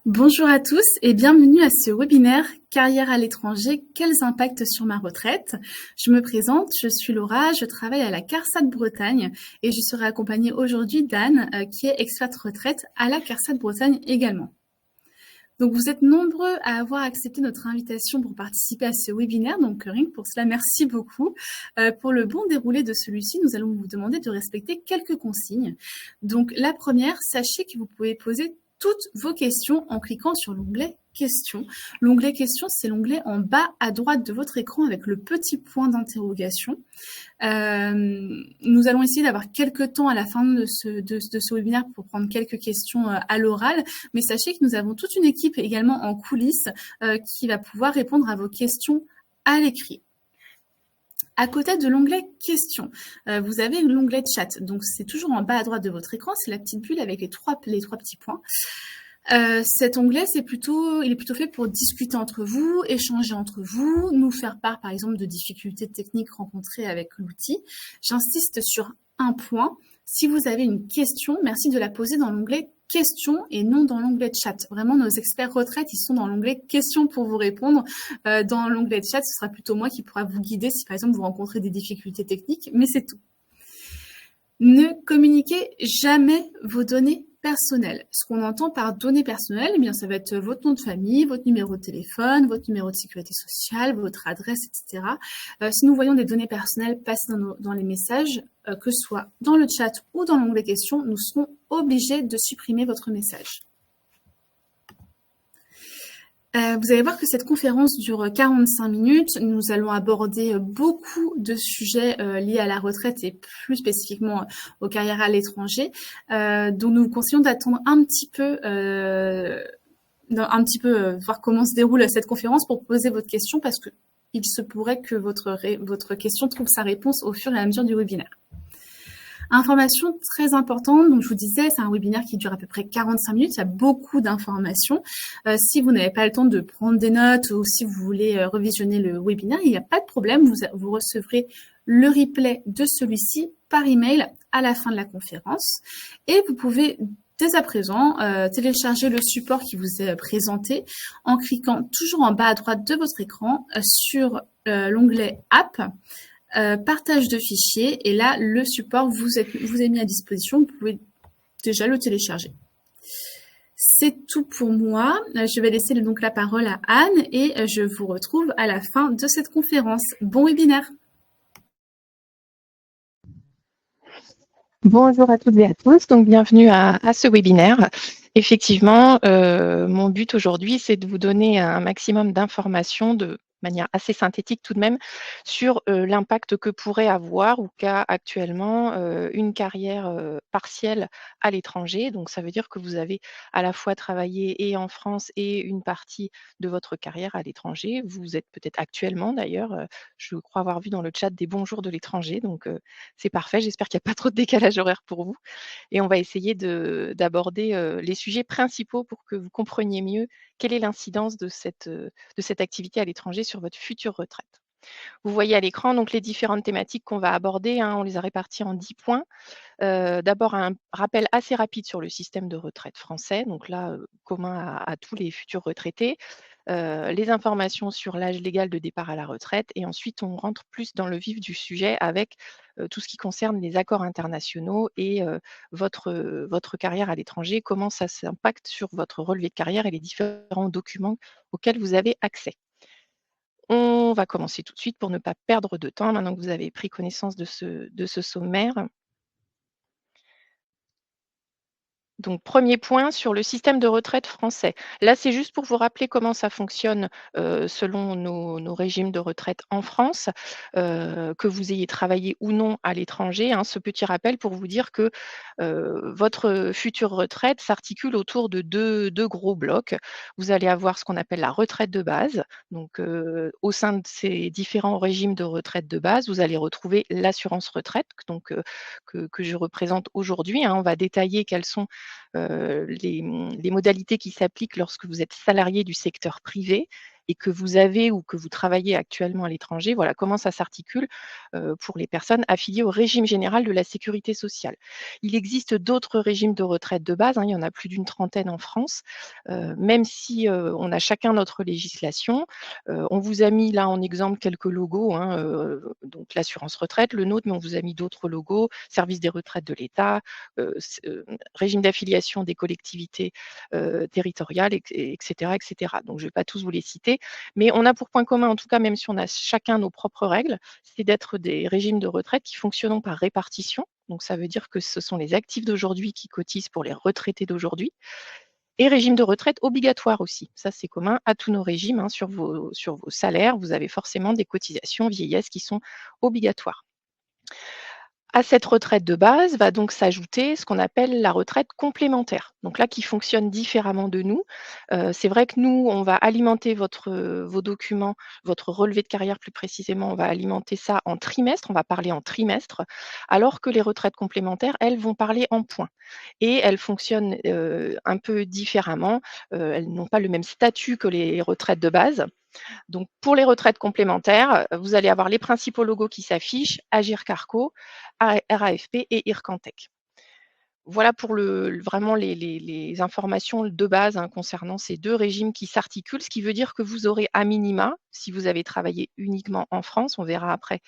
Bonjour à tous et bienvenue à ce webinaire Carrière à l'étranger, quels impacts sur ma retraite? Je me présente, je suis Laura, je travaille à la CARSAT Bretagne et je serai accompagnée aujourd'hui d'Anne qui est experte retraite à la CARSAT Bretagne également. Donc vous êtes nombreux à avoir accepté notre invitation pour participer à ce webinaire, donc rien que pour cela, merci beaucoup. Pour le bon déroulé de celui-ci, nous allons vous demander de respecter quelques consignes. Donc la première, sachez que vous pouvez poser toutes vos questions en cliquant sur l'onglet Questions. L'onglet Questions, c'est l'onglet en bas à droite de votre écran avec le petit point d'interrogation. Nous allons essayer d'avoir quelques temps à la fin de ce webinaire pour prendre quelques questions à l'oral, mais sachez que nous avons toute une équipe également en coulisses qui va pouvoir répondre à vos questions à l'écrit. À côté de l'onglet Questions, vous avez l'onglet Chat. Donc, c'est toujours en bas à droite de votre écran. C'est la petite bulle avec les trois petits points. Cet onglet, il est plutôt fait pour discuter entre vous, échanger entre vous, nous faire part, par exemple, de difficultés techniques rencontrées avec l'outil. J'insiste sur un point. Si vous avez une question, merci de la poser dans l'onglet Questions et non dans l'onglet Chat. Vraiment, nos experts retraite, ils sont dans l'onglet Questions pour vous répondre. Dans l'onglet Chat, ce sera plutôt moi qui pourra vous guider si, par exemple, vous rencontrez des difficultés techniques, mais c'est tout. Ne communiquez jamais vos données personnelles. Ce qu'on entend par données personnelles, eh bien, ça va être votre nom de famille, votre numéro de téléphone, votre numéro de sécurité sociale, votre adresse, etc. Si nous voyons des données personnelles passer dans les messages, que ce soit dans le chat ou dans l'onglet questions, nous serons obligés de supprimer votre message. Vous allez voir que cette conférence dure 45 minutes. Nous allons aborder beaucoup de sujets liés à la retraite et plus spécifiquement aux carrières à l'étranger. Donc nous vous conseillons d'attendre un petit peu, voir comment se déroule cette conférence pour poser votre question parce que il se pourrait que votre question trouve sa réponse au fur et à mesure du webinaire. Information très importante, donc je vous disais, c'est un webinaire qui dure à peu près 45 minutes, il y a beaucoup d'informations. Si vous n'avez pas le temps de prendre des notes ou si vous voulez revisionner le webinaire, il n'y a pas de problème, vous recevrez le replay de celui-ci par email à la fin de la conférence. Et vous pouvez dès à présent télécharger le support qui vous est présenté en cliquant toujours en bas à droite de votre écran sur l'onglet App. Partage de fichiers, et là, le support vous est mis à disposition, vous pouvez déjà le télécharger. C'est tout pour moi. Je vais laisser donc la parole à Anne et je vous retrouve à la fin de cette conférence. Bon webinaire! Bonjour à toutes et à tous, donc bienvenue à ce webinaire. Effectivement, mon but aujourd'hui, c'est de vous donner un maximum d'informations de manière assez synthétique tout de même sur l'impact que pourrait avoir ou qu'a actuellement une carrière partielle à l'étranger. Donc ça veut dire que vous avez à la fois travaillé et en France et une partie de votre carrière à l'étranger. Vous êtes peut-être actuellement d'ailleurs, je crois avoir vu dans le chat des bonjours de l'étranger, donc c'est parfait. J'espère qu'il n'y a pas trop de décalage horaire pour vous. Et on va essayer d'aborder les sujets principaux pour que vous compreniez mieux quelle est l'incidence de cette activité à l'étranger sur votre future retraite. Vous voyez à l'écran donc les différentes thématiques qu'on va aborder, on les a réparties en 10 points. D'abord, un rappel assez rapide sur le système de retraite français, donc là, commun à tous les futurs retraités. Les informations sur l'âge légal de départ à la retraite et ensuite on rentre plus dans le vif du sujet avec tout ce qui concerne les accords internationaux et votre carrière à l'étranger, comment ça s'impacte sur votre relevé de carrière et les différents documents auxquels vous avez accès. On va commencer tout de suite pour ne pas perdre de temps maintenant que vous avez pris connaissance de ce sommaire. Donc, premier point sur le système de retraite français. Là, c'est juste pour vous rappeler comment ça fonctionne selon nos régimes de retraite en France, que vous ayez travaillé ou non à l'étranger. Ce petit rappel pour vous dire que votre future retraite s'articule autour de deux gros blocs. Vous allez avoir ce qu'on appelle la retraite de base. Donc, au sein de ces différents régimes de retraite de base, vous allez retrouver l'assurance retraite donc, que je représente aujourd'hui. On va détailler quelles sont les modalités qui s'appliquent lorsque vous êtes salarié du secteur privé et que vous avez ou que vous travaillez actuellement à l'étranger, voilà comment ça s'articule pour les personnes affiliées au régime général de la sécurité sociale. Il existe d'autres régimes de retraite de base, hein, il y en a plus d'une trentaine en France, même si on a chacun notre législation. On vous a mis là en exemple quelques logos, hein, donc l'assurance retraite, le nôtre, mais on vous a mis d'autres logos, service des retraites de l'État, régime d'affiliation des collectivités territoriales, etc., etc. Donc je ne vais pas tous vous les citer, mais on a pour point commun, en tout cas, même si on a chacun nos propres règles, c'est d'être des régimes de retraite qui fonctionnent par répartition. Donc ça veut dire que ce sont les actifs d'aujourd'hui qui cotisent pour les retraités d'aujourd'hui. Et régime de retraite obligatoire aussi. Ça, c'est commun à tous nos régimes, hein. Sur vos salaires, vous avez forcément des cotisations vieillesse qui sont obligatoires. À cette retraite de base va donc s'ajouter ce qu'on appelle la retraite complémentaire. Donc là, qui fonctionne différemment de nous. C'est vrai que nous, on va alimenter vos documents, votre relevé de carrière plus précisément, on va alimenter ça en trimestre, on va parler en trimestre, alors que les retraites complémentaires, elles, vont parler en points. Et elles fonctionnent un peu différemment. Elles n'ont pas le même statut que les retraites de base. Donc, pour les retraites complémentaires, vous allez avoir les principaux logos qui s'affichent, Agir Carco, RAFP et Ircantec. Voilà pour vraiment les informations de base, hein, concernant ces deux régimes qui s'articulent, ce qui veut dire que vous aurez à minima, si vous avez travaillé uniquement en France, on verra après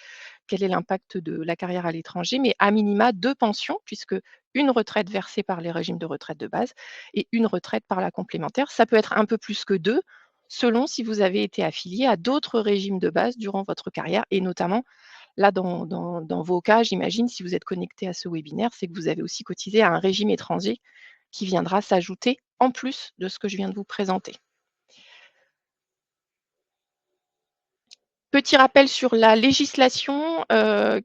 quel est l'impact de la carrière à l'étranger, mais à minima deux pensions, puisque une retraite versée par les régimes de retraite de base et une retraite par la complémentaire. Ça peut être un peu plus que deux, selon si vous avez été affilié à d'autres régimes de base durant votre carrière, et notamment là, dans vos cas, j'imagine, si vous êtes connecté à ce webinaire, c'est que vous avez aussi cotisé à un régime étranger qui viendra s'ajouter en plus de ce que je viens de vous présenter. Petit rappel sur la législation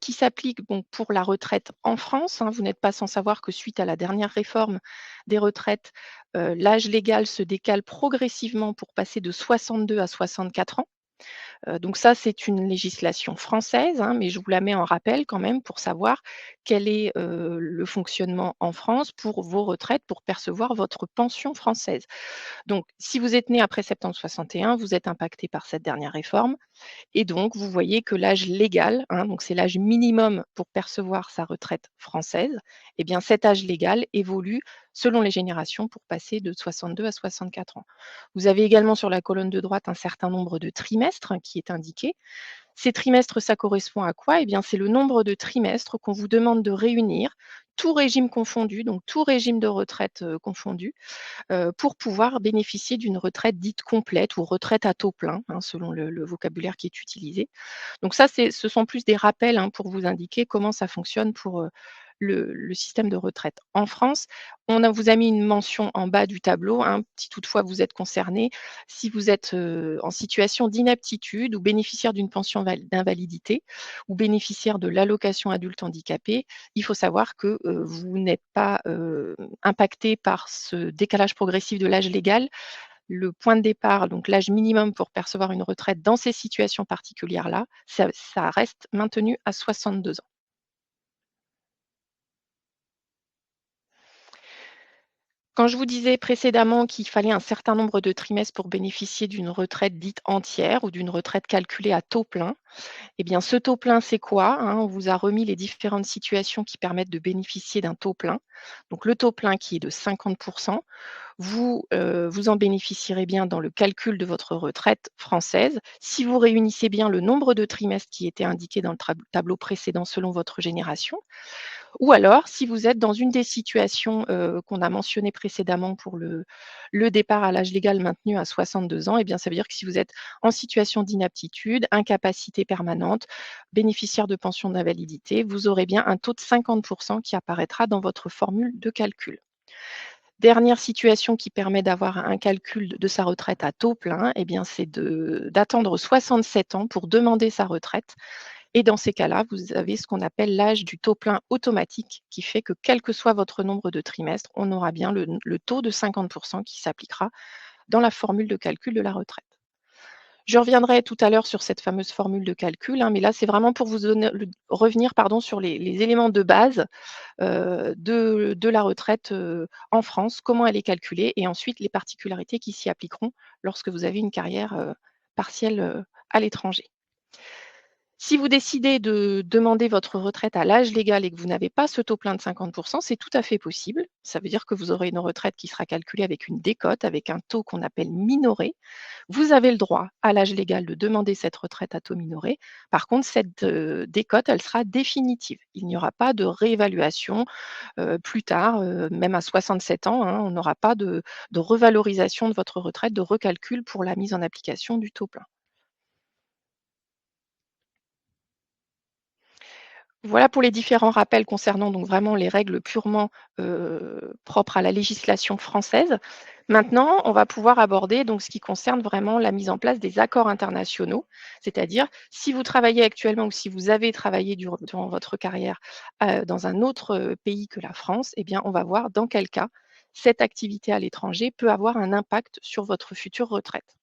qui s'applique pour la retraite en France, hein. Vous n'êtes pas sans savoir que suite à la dernière réforme des retraites, l'âge légal se décale progressivement pour passer de 62 à 64 ans. Donc ça, c'est une législation française, hein, mais je vous la mets en rappel quand même pour savoir quel est le fonctionnement en France pour vos retraites, pour percevoir votre pension française. Donc, si vous êtes né après septembre 61, vous êtes impacté par cette dernière réforme. Et donc, vous voyez que l'âge légal, hein, donc c'est l'âge minimum pour percevoir sa retraite française, eh bien cet âge légal évolue selon les générations pour passer de 62 à 64 ans. Vous avez également sur la colonne de droite un certain nombre de trimestres, hein, qui est indiqué. Ces trimestres, ça correspond à quoi? Eh bien, c'est le nombre de trimestres qu'on vous demande de réunir, tout régime confondu, donc tout régime de retraite confondu, pour pouvoir bénéficier d'une retraite dite complète ou retraite à taux plein, hein, selon le vocabulaire qui est utilisé. Donc ça, ce sont plus des rappels, hein, pour vous indiquer comment ça fonctionne pour le système de retraite. En France, vous a mis une mention en bas du tableau, hein, si toutefois vous êtes concerné, si vous êtes en situation d'inaptitude ou bénéficiaire d'une pension d'invalidité ou bénéficiaire de l'allocation adulte handicapé, il faut savoir que vous n'êtes pas impacté par ce décalage progressif de l'âge légal. Le point de départ, donc l'âge minimum pour percevoir une retraite dans ces situations particulières-là, ça reste maintenu à 62 ans. Quand je vous disais précédemment qu'il fallait un certain nombre de trimestres pour bénéficier d'une retraite dite entière ou d'une retraite calculée à taux plein, eh bien, ce taux plein, c'est quoi, hein? On vous a remis les différentes situations qui permettent de bénéficier d'un taux plein. Donc, le taux plein qui est de 50, vous en bénéficierez bien dans le calcul de votre retraite française. Si vous réunissez bien le nombre de trimestres qui était indiqué dans le tableau précédent selon votre génération, ou alors si vous êtes dans une des situations qu'on a mentionnées précédemment pour le départ à l'âge légal maintenu à 62 ans, eh bien, ça veut dire que si vous êtes en situation d'inaptitude, incapacité permanente, bénéficiaire de pension d'invalidité, vous aurez bien un taux de 50 qui apparaîtra dans votre formule de calcul. Dernière situation qui permet d'avoir un calcul de sa retraite à taux plein, eh bien, c'est d'attendre 67 ans pour demander sa retraite. Et dans ces cas-là, vous avez ce qu'on appelle l'âge du taux plein automatique, qui fait que quel que soit votre nombre de trimestres, on aura bien le taux de 50 qui s'appliquera dans la formule de calcul de la retraite. Je reviendrai tout à l'heure sur cette fameuse formule de calcul, hein, mais là, c'est vraiment pour vous revenir sur les éléments de base de la retraite en France, comment elle est calculée et ensuite les particularités qui s'y appliqueront lorsque vous avez une carrière partiel à l'étranger. Si vous décidez de demander votre retraite à l'âge légal et que vous n'avez pas ce taux plein de 50%, c'est tout à fait possible. Ça veut dire que vous aurez une retraite qui sera calculée avec une décote, avec un taux qu'on appelle minoré. Vous avez le droit à l'âge légal de demander cette retraite à taux minoré. Par contre, cette décote, elle sera définitive. Il n'y aura pas de réévaluation plus tard, même à 67 ans, hein, on n'aura pas de revalorisation de votre retraite, de recalcul pour la mise en application du taux plein. Voilà pour les différents rappels concernant donc vraiment les règles purement propres à la législation française. Maintenant, on va pouvoir aborder donc ce qui concerne vraiment la mise en place des accords internationaux. C'est-à-dire, si vous travaillez actuellement ou si vous avez travaillé durant votre carrière dans un autre pays que la France, eh bien, on va voir dans quel cas cette activité à l'étranger peut avoir un impact sur votre future retraite.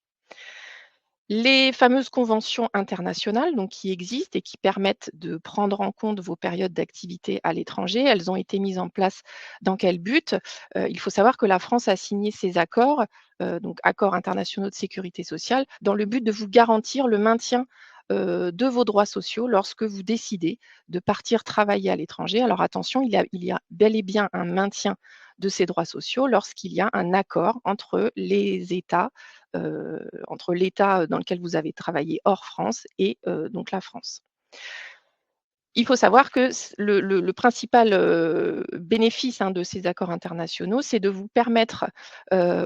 Les fameuses conventions internationales donc qui existent et qui permettent de prendre en compte vos périodes d'activité à l'étranger, elles ont été mises en place dans quel but? Il faut savoir que la France a signé ces accords, donc accords internationaux de sécurité sociale, dans le but de vous garantir le maintien de vos droits sociaux lorsque vous décidez de partir travailler à l'étranger. Alors attention, il y a bel et bien un maintien de ces droits sociaux lorsqu'il y a un accord entre les États entre l'État dans lequel vous avez travaillé hors France et donc la France. Il faut savoir que le principal bénéfice, hein, de ces accords internationaux, c'est de vous permettre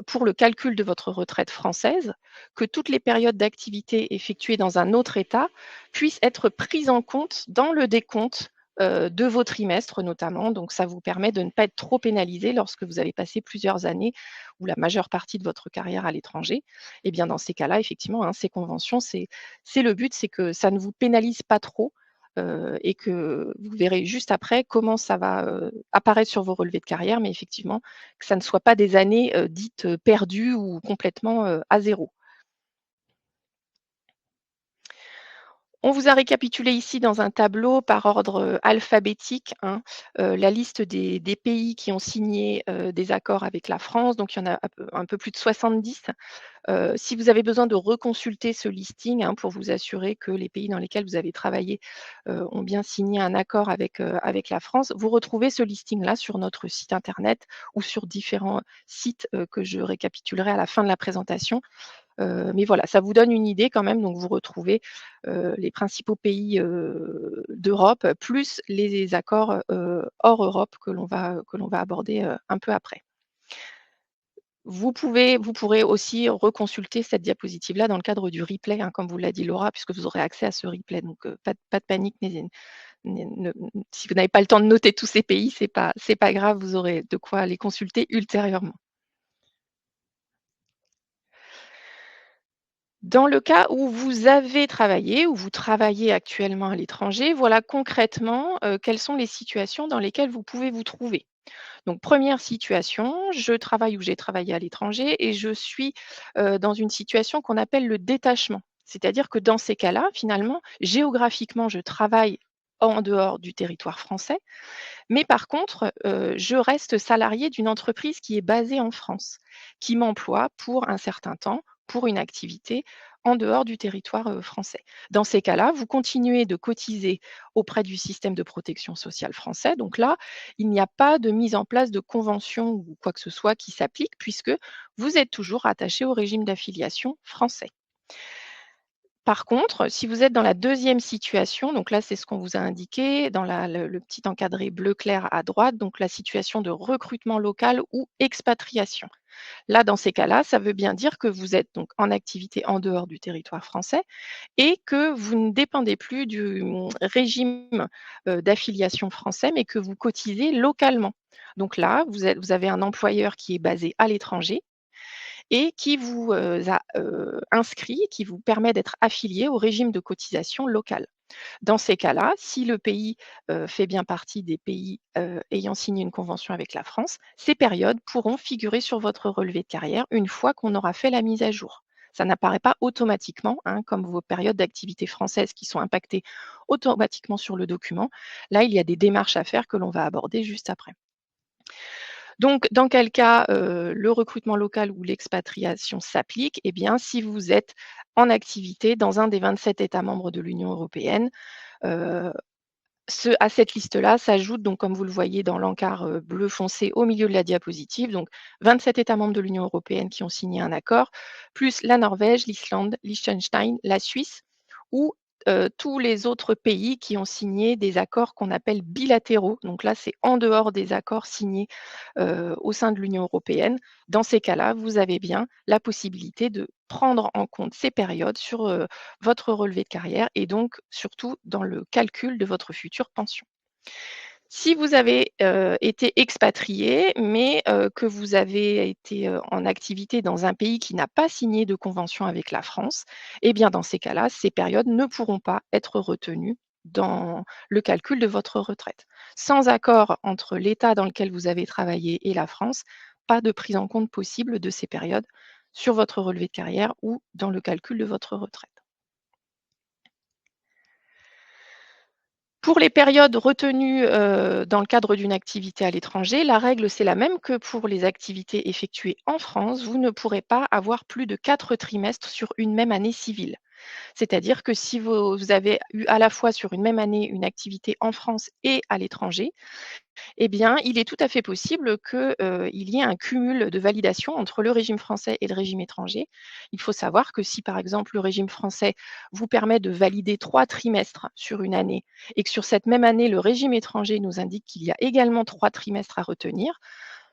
pour le calcul de votre retraite française, que toutes les périodes d'activité effectuées dans un autre État puissent être prises en compte dans le décompte de vos trimestres notamment. Donc ça vous permet de ne pas être trop pénalisé lorsque vous avez passé plusieurs années ou la majeure partie de votre carrière à l'étranger. Et bien dans ces cas-là, effectivement, hein, ces conventions, c'est le but, c'est que ça ne vous pénalise pas trop et que vous verrez juste après comment ça va apparaître sur vos relevés de carrière, mais effectivement, que ça ne soit pas des années dites perdues ou complètement à zéro. On vous a récapitulé ici dans un tableau par ordre alphabétique, hein, la liste des pays qui ont signé des accords avec la France. Donc il y en a un peu plus de 70. Si vous avez besoin de reconsulter ce listing, hein, pour vous assurer que les pays dans lesquels vous avez travaillé ont bien signé un accord avec la France, vous retrouvez ce listing-là sur notre site internet ou sur différents sites que je récapitulerai à la fin de la présentation. Mais voilà, ça vous donne une idée quand même. Donc vous retrouvez les principaux pays d'Europe, plus les accords hors Europe que l'on va aborder un peu après. Vous pourrez aussi reconsulter cette diapositive-là dans le cadre du replay, hein, comme vous l'a dit Laura, puisque vous aurez accès à ce replay. Donc pas de panique, si vous n'avez pas le temps de noter tous ces pays, c'est pas grave, vous aurez de quoi les consulter ultérieurement. Dans le cas où vous avez travaillé, où vous travaillez actuellement à l'étranger, voilà concrètement quelles sont les situations dans lesquelles vous pouvez vous trouver. Donc première situation, je travaille ou j'ai travaillé à l'étranger et je suis dans une situation qu'on appelle le détachement. C'est-à-dire que dans ces cas-là, finalement, géographiquement, je travaille en dehors du territoire français, mais par contre je reste salarié d'une entreprise qui est basée en France, qui m'emploie pour un certain temps, pour une activité en dehors du territoire français. Dans ces cas-là, vous continuez de cotiser auprès du système de protection sociale français. Donc là, il n'y a pas de mise en place de convention ou quoi que ce soit qui s'applique puisque vous êtes toujours attaché au régime d'affiliation français. Par contre, si vous êtes dans la deuxième situation, donc là, c'est ce qu'on vous a indiqué dans le petit encadré bleu clair à droite, donc la situation de recrutement local ou expatriation. Là, dans ces cas-là, ça veut bien dire que vous êtes donc en activité en dehors du territoire français et que vous ne dépendez plus du régime d'affiliation français, mais que vous cotisez localement. Donc là, vous avez un employeur qui est basé à l'étranger et qui vous a inscrit, qui vous permet d'être affilié au régime de cotisation local. Dans ces cas-là, si le pays fait bien partie des pays ayant signé une convention avec la France, ces périodes pourront figurer sur votre relevé de carrière une fois qu'on aura fait la mise à jour. Ça n'apparaît pas automatiquement, hein, comme vos périodes d'activité française qui sont impactées automatiquement sur le document. Là, il y a des démarches à faire que l'on va aborder juste après. Donc, dans quel cas, le recrutement local ou l'expatriation s'applique? Eh bien, si vous êtes en activité dans un des 27 États membres de l'Union européenne, heu, à cette liste-là s'ajoute donc, comme vous le voyez dans l'encart, bleu foncé au milieu de la diapositive, donc 27 États membres de l'Union européenne qui ont signé un accord, plus la Norvège, l'Islande, Liechtenstein, la Suisse ou, tous les autres pays qui ont signé des accords qu'on appelle bilatéraux. Donc là, c'est en dehors des accords signés, au sein de l'Union européenne. Dans ces cas-là, vous avez bien la possibilité de prendre en compte ces périodes sur, votre relevé de carrière et donc surtout dans le calcul de votre future pension. Si vous avez, été expatrié, mais que vous avez été, en activité dans un pays qui n'a pas signé de convention avec la France, eh bien dans ces cas-là, ces périodes ne pourront pas être retenues dans le calcul de votre retraite. Sans accord entre l'État dans lequel vous avez travaillé et la France, pas de prise en compte possible de ces périodes sur votre relevé de carrière ou dans le calcul de votre retraite. Pour les périodes retenues, dans le cadre d'une activité à l'étranger, la règle, c'est la même que pour les activités effectuées en France. Vous ne pourrez pas avoir plus de 4 trimestres sur une même année civile. C'est-à-dire que si vous avez eu à la fois sur une même année une activité en France et à l'étranger, eh bien, il est tout à fait possible que, il y ait un cumul de validation entre le régime français et le régime étranger. Il faut savoir que si, par exemple, le régime français vous permet de valider 3 trimestres sur une année et que sur cette même année, le régime étranger nous indique qu'il y a également 3 trimestres à retenir,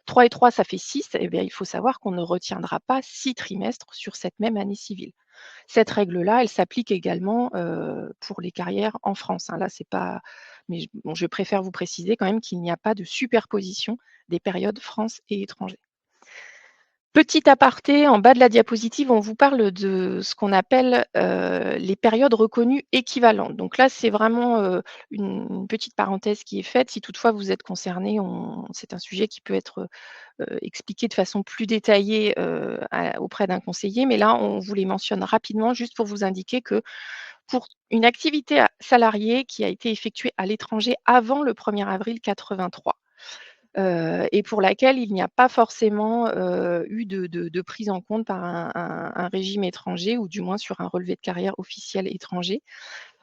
3 et 3, ça fait 6. Eh bien, il faut savoir qu'on ne retiendra pas 6 trimestres sur cette même année civile. Cette règle-là, elle s'applique également, pour les carrières en France, hein. Là, c'est pas mais bon, je préfère vous préciser quand même qu'il n'y a pas de superposition des périodes France et étranger. Petit aparté, en bas de la diapositive, on vous parle de ce qu'on appelle, les périodes reconnues équivalentes. Donc là, c'est vraiment, une petite parenthèse qui est faite. Si toutefois vous êtes concerné, c'est un sujet qui peut être, expliqué de façon plus détaillée, auprès d'un conseiller. Mais là, on vous les mentionne rapidement juste pour vous indiquer que pour une activité salariée qui a été effectuée à l'étranger avant le 1er avril 83, et pour laquelle il n'y a pas forcément, eu de prise en compte par un régime étranger ou du moins sur un relevé de carrière officiel étranger.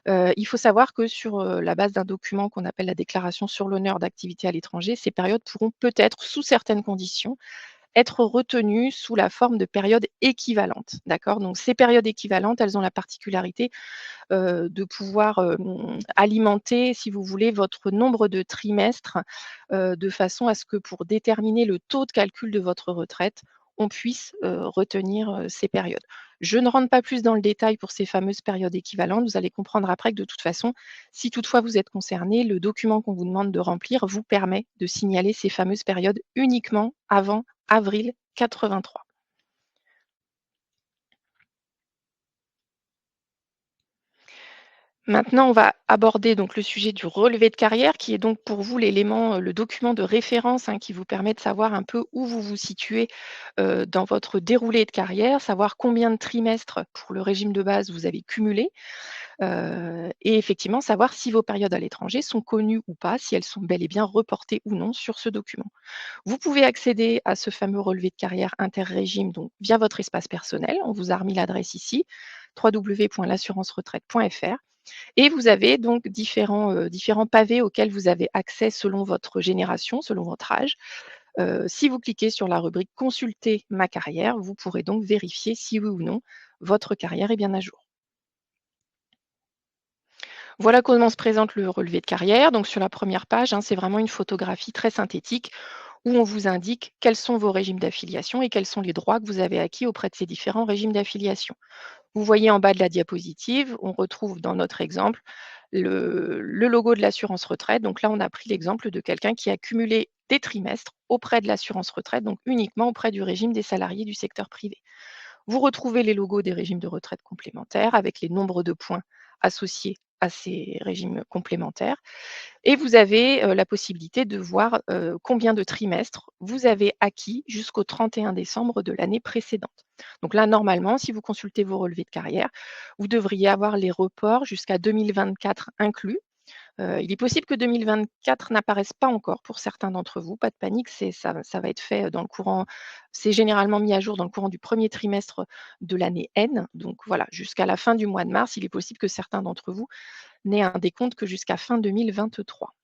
Il faut savoir que sur, la base d'un document qu'on appelle la déclaration sur l'honneur d'activité à l'étranger, ces périodes pourront peut-être, sous certaines conditions, être retenues sous la forme de périodes équivalentes. D'accord? Donc ces périodes équivalentes, elles ont la particularité de pouvoir, alimenter, si vous voulez, votre nombre de trimestres, de façon à ce que pour déterminer le taux de calcul de votre retraite, on puisse, retenir, ces périodes. Je ne rentre pas plus dans le détail pour ces fameuses périodes équivalentes. Vous allez comprendre après que de toute façon, si toutefois vous êtes concerné, le document qu'on vous demande de remplir vous permet de signaler ces fameuses périodes uniquement avant avril 83. Maintenant, on va aborder donc le sujet du relevé de carrière, qui est donc pour vous l'élément, le document de référence, hein, qui vous permet de savoir un peu où vous vous situez, dans votre déroulé de carrière, savoir combien de trimestres pour le régime de base vous avez cumulé, et effectivement savoir si vos périodes à l'étranger sont connues ou pas, si elles sont bel et bien reportées ou non sur ce document. Vous pouvez accéder à ce fameux relevé de carrière interrégime donc via votre espace personnel. On vous a remis l'adresse ici, www.l'assurance-retraite.fr. Et vous avez donc différents pavés auxquels vous avez accès selon votre génération, selon votre âge. Si vous cliquez sur la rubrique «Consulter ma carrière», vous pourrez donc vérifier si oui ou non votre carrière est bien à jour. Voilà comment se présente le relevé de carrière. Donc sur la première page, hein, c'est vraiment une photographie très synthétique où on vous indique quels sont vos régimes d'affiliation et quels sont les droits que vous avez acquis auprès de ces différents régimes d'affiliation. Vous voyez en bas de la diapositive, on retrouve dans notre exemple le logo de l'assurance retraite. Donc là, on a pris l'exemple de quelqu'un qui a cumulé des trimestres auprès de l'assurance retraite, donc uniquement auprès du régime des salariés du secteur privé. Vous retrouvez les logos des régimes de retraite complémentaires avec les nombres de points associés à ces régimes complémentaires. Et vous avez, la possibilité de voir, combien de trimestres vous avez acquis jusqu'au 31 décembre de l'année précédente. Donc là, normalement, si vous consultez vos relevés de carrière, vous devriez avoir les reports jusqu'à 2024 inclus. Il est possible que 2024 n'apparaisse pas encore pour certains d'entre vous. Pas de panique, ça va être fait dans le courant c'est généralement mis à jour dans le courant du premier trimestre de l'année N. Donc voilà, jusqu'à la fin du mois de mars, il est possible que certains d'entre vous n'aient un décompte que jusqu'à fin 2023.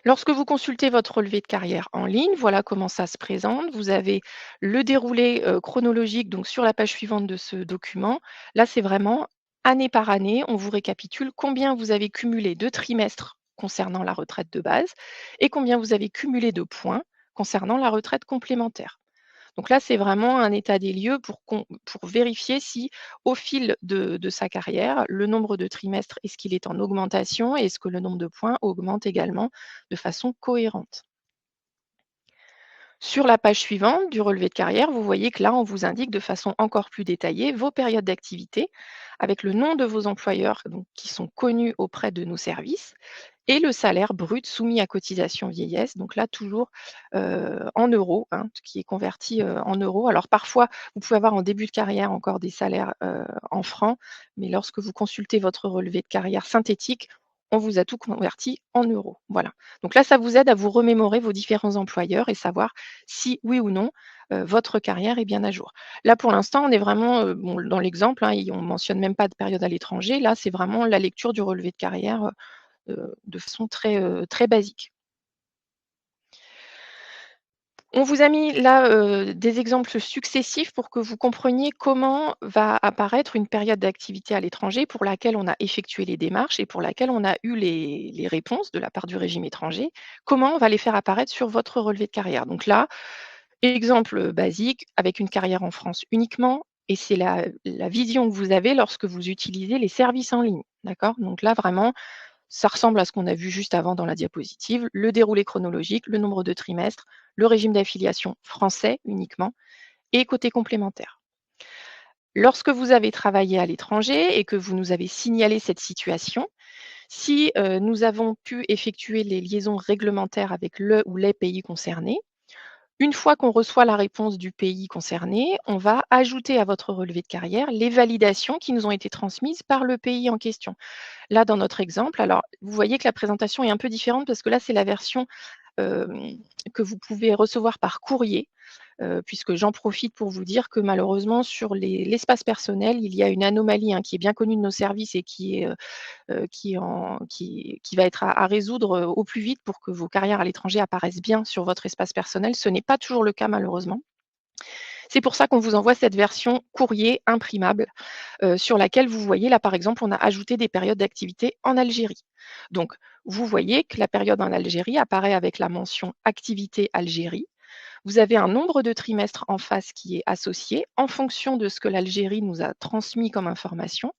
Lorsque vous consultez votre relevé de carrière en ligne, voilà comment ça se présente. Vous avez le déroulé chronologique donc sur la page suivante de ce document. Là, c'est vraiment année par année, on vous récapitule combien vous avez cumulé de trimestres concernant la retraite de base et combien vous avez cumulé de points concernant la retraite complémentaire. Donc là, c'est vraiment un état des lieux pour vérifier si, au fil de sa carrière, le nombre de trimestres, est-ce qu'il est en augmentation et est-ce que le nombre de points augmente également de façon cohérente. Sur la page suivante du relevé de carrière, vous voyez que là, on vous indique de façon encore plus détaillée vos périodes d'activité avec le nom de vos employeurs donc, qui sont connus auprès de nos services et le salaire brut soumis à cotisation vieillesse. Donc là, toujours en euros, hein, qui est converti en euros. Alors parfois, vous pouvez avoir en début de carrière encore des salaires en francs, mais lorsque vous consultez votre relevé de carrière synthétique, on vous a tout converti en euros. Voilà. Donc là, ça vous aide à vous remémorer vos différents employeurs et savoir si oui ou non votre carrière est bien à jour. Là, pour l'instant, on est vraiment bon, dans l'exemple, hein, on ne mentionne même pas de période à l'étranger. Là, c'est vraiment la lecture du relevé de carrière de façon très basique. On vous a mis là, des exemples successifs pour que vous compreniez comment va apparaître une période d'activité à l'étranger pour laquelle on a effectué les démarches et pour laquelle on a eu les réponses de la part du régime étranger. Comment on va les faire apparaître sur votre relevé de carrière? Donc là, exemple basique, avec une carrière en France uniquement et c'est la vision que vous avez lorsque vous utilisez les services en ligne, d'accord? Donc là, vraiment, ça ressemble à ce qu'on a vu juste avant dans la diapositive, le déroulé chronologique, le nombre de trimestres, le régime d'affiliation français uniquement et côté complémentaire. Lorsque vous avez travaillé à l'étranger et que vous nous avez signalé cette situation, si nous avons pu effectuer les liaisons réglementaires avec le ou les pays concernés, une fois qu'on reçoit la réponse du pays concerné, on va ajouter à votre relevé de carrière les validations qui nous ont été transmises par le pays en question. Là, dans notre exemple, alors vous voyez que la présentation est un peu différente parce que là, c'est la version que vous pouvez recevoir par courrier, puisque j'en profite pour vous dire que malheureusement sur l'espace personnel, il y a une anomalie, hein, qui est bien connue de nos services et qui va être à résoudre au plus vite pour que vos carrières à l'étranger apparaissent bien sur votre espace personnel. Ce n'est pas toujours le cas malheureusement. C'est pour ça qu'on vous envoie cette version courrier imprimable sur laquelle vous voyez là par exemple on a ajouté des périodes d'activité en Algérie. Donc vous voyez que la période en Algérie apparaît avec la mention activité Algérie. Vous avez un nombre de trimestres en face qui est associé en fonction de ce que l'Algérie nous a transmis comme information.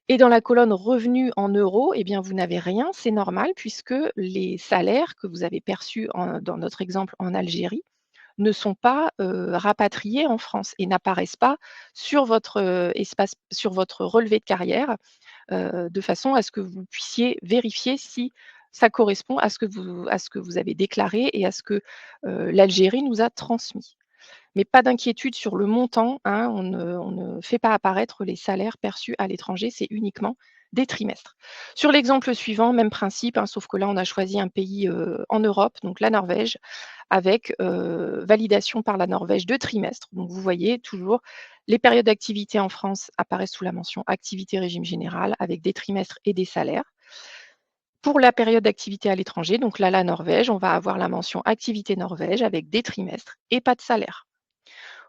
Et dans la colonne revenus en euros, eh bien, vous n'avez rien, c'est normal puisque les salaires que vous avez perçus dans notre exemple en Algérie ne sont pas rapatriés en France et n'apparaissent pas sur votre espace, sur votre relevé de carrière, de façon à ce que vous puissiez vérifier si ça correspond à ce que vous avez déclaré et à ce que l'Algérie nous a transmis. Mais pas d'inquiétude sur le montant, hein, on ne fait pas apparaître les salaires perçus à l'étranger, c'est uniquement des trimestres. Sur l'exemple suivant, même principe, hein, sauf que là, on a choisi un pays en Europe, donc la Norvège, avec validation par la Norvège de trimestres. Donc vous voyez toujours les périodes d'activité en France apparaissent sous la mention activité régime général avec des trimestres et des salaires. Pour la période d'activité à l'étranger, donc là, la Norvège, on va avoir la mention activité Norvège avec des trimestres et pas de salaire.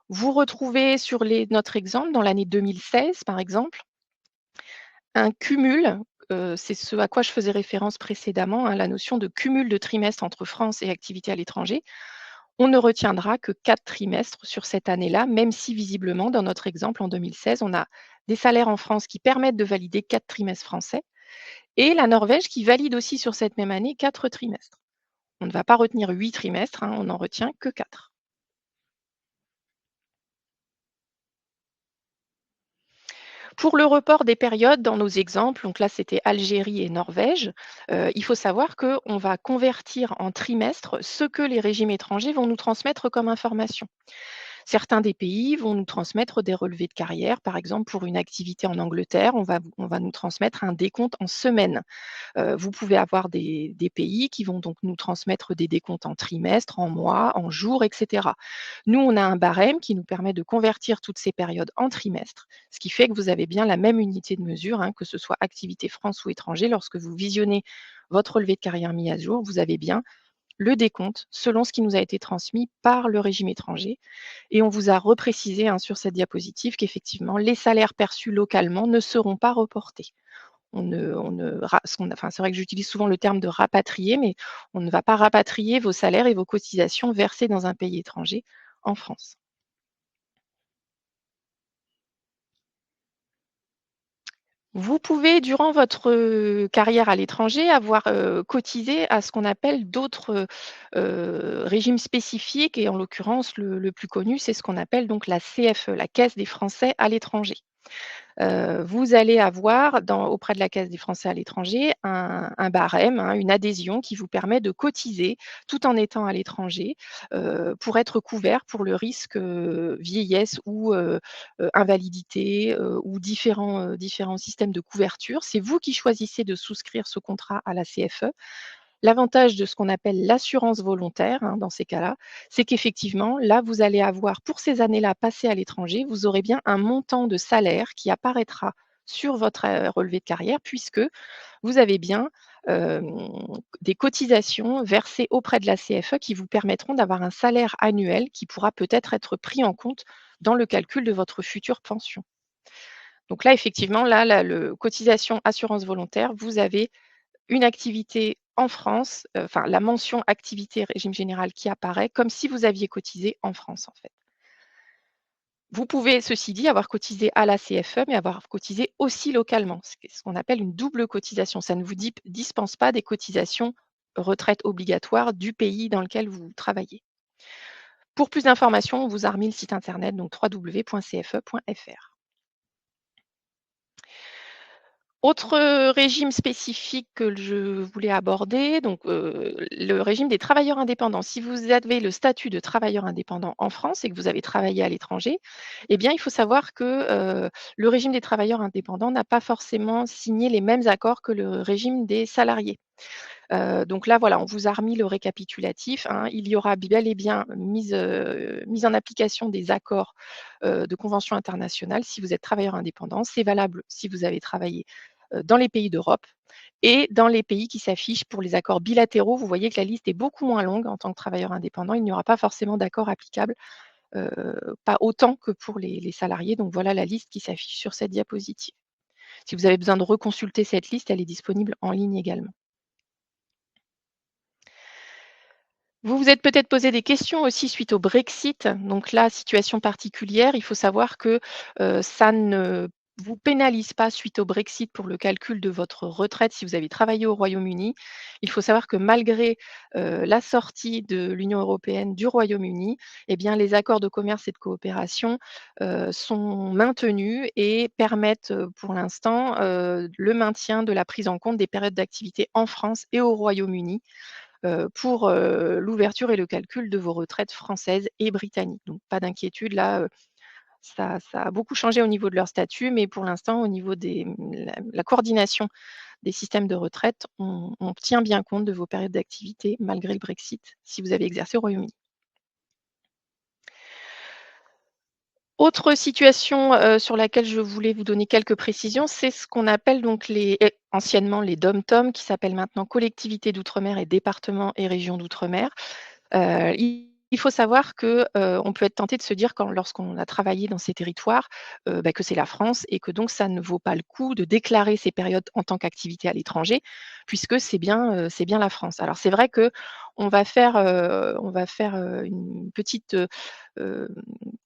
Vous retrouvez sur notre exemple, dans l'année 2016 par exemple, un cumul, c'est ce à quoi je faisais référence précédemment, hein, la notion de cumul de trimestres entre France et activité à l'étranger. On ne retiendra que 4 trimestres sur cette année-là, même si visiblement, dans notre exemple en 2016, on a des salaires en France qui permettent de valider 4 trimestres français et la Norvège qui valide aussi sur cette même année 4 trimestres. On ne va pas retenir 8 trimestres, hein, on n'en retient que 4. Pour le report des périodes dans nos exemples, donc là c'était Algérie et Norvège, il faut savoir qu'on va convertir en trimestres ce que les régimes étrangers vont nous transmettre comme information. Certains des pays vont nous transmettre des relevés de carrière. Par exemple, pour une activité en Angleterre, on va nous transmettre un décompte en semaine. Vous pouvez avoir des pays qui vont donc nous transmettre des décomptes en trimestre, en mois, en jours, etc. Nous, on a un barème qui nous permet de convertir toutes ces périodes en trimestres, ce qui fait que vous avez bien la même unité de mesure, hein, que ce soit activité France ou étranger. Lorsque vous visionnez votre relevé de carrière mis à jour, vous avez bien le décompte selon ce qui nous a été transmis par le régime étranger. Et on vous a reprécisé, hein, sur cette diapositive, qu'effectivement, les salaires perçus localement ne seront pas reportés. Enfin, c'est vrai que j'utilise souvent le terme de rapatrier, mais on ne va pas rapatrier vos salaires et vos cotisations versées dans un pays étranger en France. Vous pouvez, durant votre carrière à l'étranger, avoir cotisé à ce qu'on appelle d'autres régimes spécifiques, et en l'occurrence, le plus connu, c'est ce qu'on appelle donc la CFE, la Caisse des Français à l'étranger. Vous allez avoir auprès de la Caisse des Français à l'étranger un barème, hein, une adhésion qui vous permet de cotiser tout en étant à l'étranger, pour être couvert pour le risque, vieillesse ou invalidité, ou différents systèmes de couverture. C'est vous qui choisissez de souscrire ce contrat à la CFE. L'avantage de ce qu'on appelle l'assurance volontaire, hein, dans ces cas-là, c'est qu'effectivement, là, vous allez avoir, pour ces années-là passées à l'étranger, vous aurez bien un montant de salaire qui apparaîtra sur votre relevé de carrière, puisque vous avez bien des cotisations versées auprès de la CFE qui vous permettront d'avoir un salaire annuel qui pourra peut-être être pris en compte dans le calcul de votre future pension. Donc là, effectivement, là, le cotisation assurance volontaire, vous avez une activité en France, enfin la mention activité régime général qui apparaît comme si vous aviez cotisé en France, en fait. Vous pouvez, ceci dit, avoir cotisé à la CFE, mais avoir cotisé aussi localement, ce qu'on appelle une double cotisation. Ça ne vous dispense pas des cotisations retraite obligatoires du pays dans lequel vous travaillez. Pour plus d'informations, on vous a remis le site internet, donc www.cfe.fr. Autre régime spécifique que je voulais aborder, donc le régime des travailleurs indépendants. Si vous avez le statut de travailleur indépendant en France et que vous avez travaillé à l'étranger, eh bien, il faut savoir que le régime des travailleurs indépendants n'a pas forcément signé les mêmes accords que le régime des salariés. Donc là, voilà, on vous a remis le récapitulatif, hein. Il y aura bel et bien mise en application des accords de convention internationale si vous êtes travailleur indépendant. C'est valable si vous avez travaillé dans les pays d'Europe et dans les pays qui s'affichent pour les accords bilatéraux. Vous voyez que la liste est beaucoup moins longue en tant que travailleur indépendant. Il n'y aura pas forcément d'accord applicable, pas autant que pour les salariés. Donc voilà la liste qui s'affiche sur cette diapositive. Si vous avez besoin de reconsulter cette liste, elle est disponible en ligne également. Vous vous êtes peut-être posé des questions aussi suite au Brexit. Donc là, situation particulière, il faut savoir que ça ne vous pénalise pas suite au Brexit pour le calcul de votre retraite si vous avez travaillé au Royaume-Uni. Il faut savoir que malgré la sortie de l'Union européenne du Royaume-Uni, eh bien, les accords de commerce et de coopération sont maintenus et permettent pour l'instant le maintien de la prise en compte des périodes d'activité en France et au Royaume-Uni pour l'ouverture et le calcul de vos retraites françaises et britanniques. Donc pas d'inquiétude là, ça a beaucoup changé au niveau de leur statut, mais pour l'instant au niveau la coordination des systèmes de retraite, on tient bien compte de vos périodes d'activité malgré le Brexit, si vous avez exercé au Royaume-Uni. Autre situation, sur laquelle je voulais vous donner quelques précisions, c'est ce qu'on appelle donc anciennement les DOM-TOM, qui s'appellent maintenant collectivités d'outre-mer et départements et régions d'outre-mer. Il faut savoir que, on peut être tenté de se dire lorsqu'on a travaillé dans ces territoires, que c'est la France et que donc ça ne vaut pas le coup de déclarer ces périodes en tant qu'activité à l'étranger, puisque c'est bien la France. Alors c'est vrai qu'on va faire, une petite,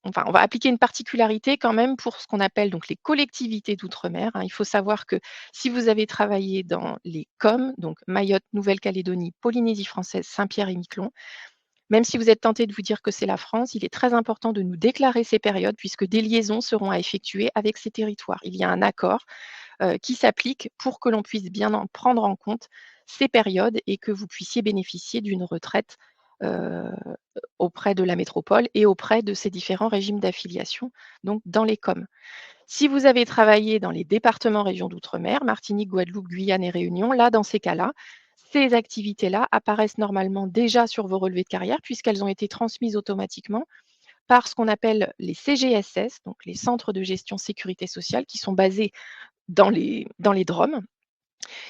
enfin on va appliquer une particularité quand même pour ce qu'on appelle donc les collectivités d'outre-mer, hein. Il faut savoir que si vous avez travaillé dans les COM, donc Mayotte, Nouvelle-Calédonie, Polynésie française, Saint-Pierre et Miquelon, même si vous êtes tenté de vous dire que c'est la France, il est très important de nous déclarer ces périodes puisque des liaisons seront à effectuer avec ces territoires. Il y a un accord qui s'applique pour que l'on puisse bien prendre en compte ces périodes et que vous puissiez bénéficier d'une retraite euh, auprès de la métropole et auprès de ces différents régimes d'affiliation, donc dans les COM. Si vous avez travaillé dans les départements régions d'outre-mer, Martinique, Guadeloupe, Guyane et Réunion, là, dans ces cas-là, ces activités-là apparaissent normalement déjà sur vos relevés de carrière puisqu'elles ont été transmises automatiquement par ce qu'on appelle les CGSS, donc les centres de gestion sécurité sociale, qui sont basés dans les DROM.